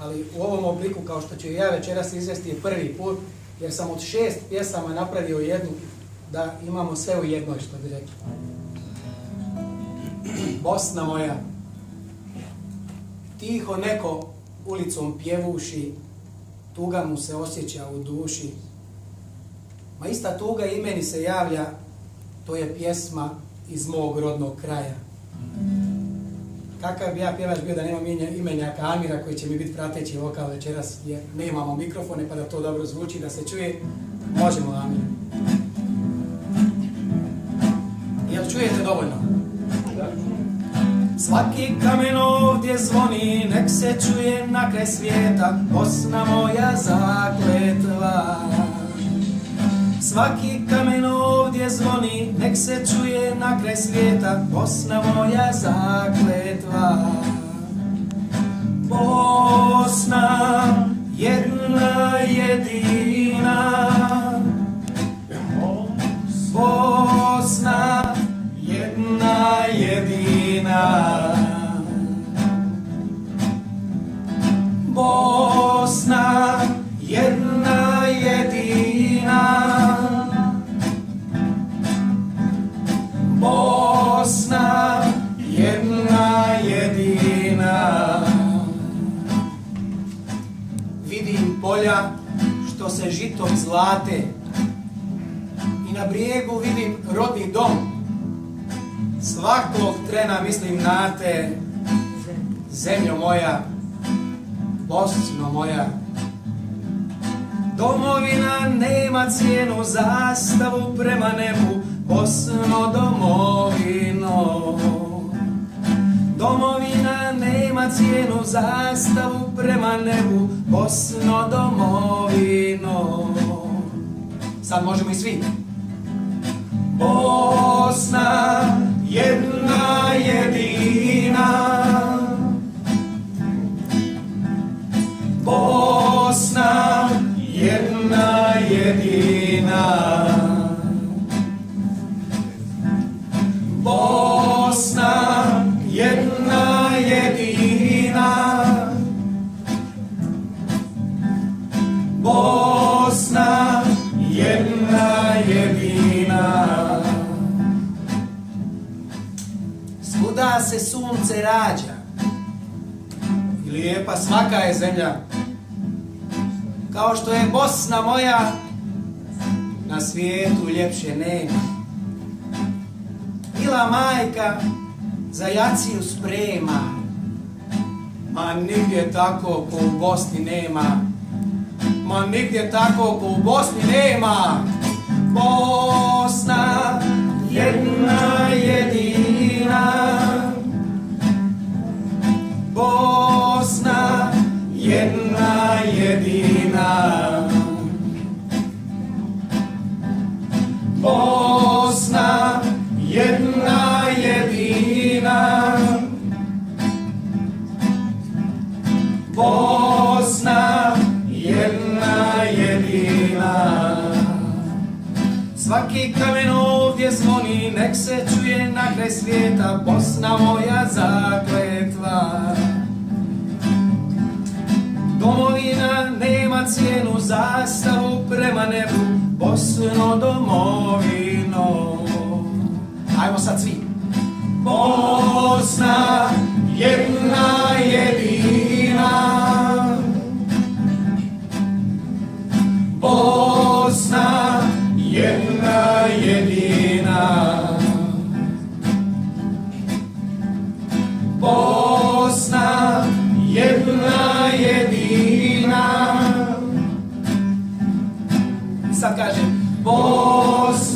ali u ovom obliku kao što ću ja večeras izvesti je prvi put, jer sam od 6 pjesama napravio jednu, da imamo sve u jednoj, što bi rekli. Bosna moja, tiho neko ulicom pjevuši, tuga mu se osjeća u duši. Ma ista tuga i meni se javlja, to je pjesma iz mog rodnog kraja. Kakav bi ja pjevač bio da nemam imenjaka Amira koji će mi biti prateći vokal večeras, jer nemamo mikrofone pa da to dobro zvuči, da se čuje. Možemo, Amir. Jel čujete dovoljno? Svaki kamen ovdje zvoni, nek se čuje na kraj svijeta, Bosna moja zakletva. Svaki kamen ovdje zvoni, nek se čuje na kraj svijeta, Bosna moja zakletva. Bosna, jedna jedina, Bosna, jedna jedina, Bosna, jedna jedina, Bosna, jedna jedina. Vidim polja što se žitom zlate i na brijegu vidim rodni dom. Svakog trena mislim na te, zemljo moja, Bosno moja. Domovina nema cijenu, zastavu prema nebu, Bosno domovino. Domovina nema cijenu, zastavu prema nebu, Bosno domovino. Sad možemo i svi. Bosna, jedna jedina, Bosna, jedna jedina, Bosna, jedna jedina, Bosna, jedna jedina. Svuda se sunce rađa i lijepa svaka je zemlja. Kao što je Bosna moja, na svijetu ljepše nema. Bila majka za jaciju sprema, ma nigdje tako ko u Bosni nema. Ma nigdje tako ko u Bosni nema. Bosna, jedna jedina, Bosna, jedna jedina, Bosna, jedna jedina, Bosna, jedna jedina. Svaki kamen ovdje zvoni, nek se čuje na kraj svijeta, Bosna moja zakletva. Domovina nema cijenu, zastavu prema nebu, Bosno domovino. Ajmo sad svi. Bosna, jedna jedina, Bosna, jedna jedina, Bosna, jedna jedina. Sad kažem, Bosna,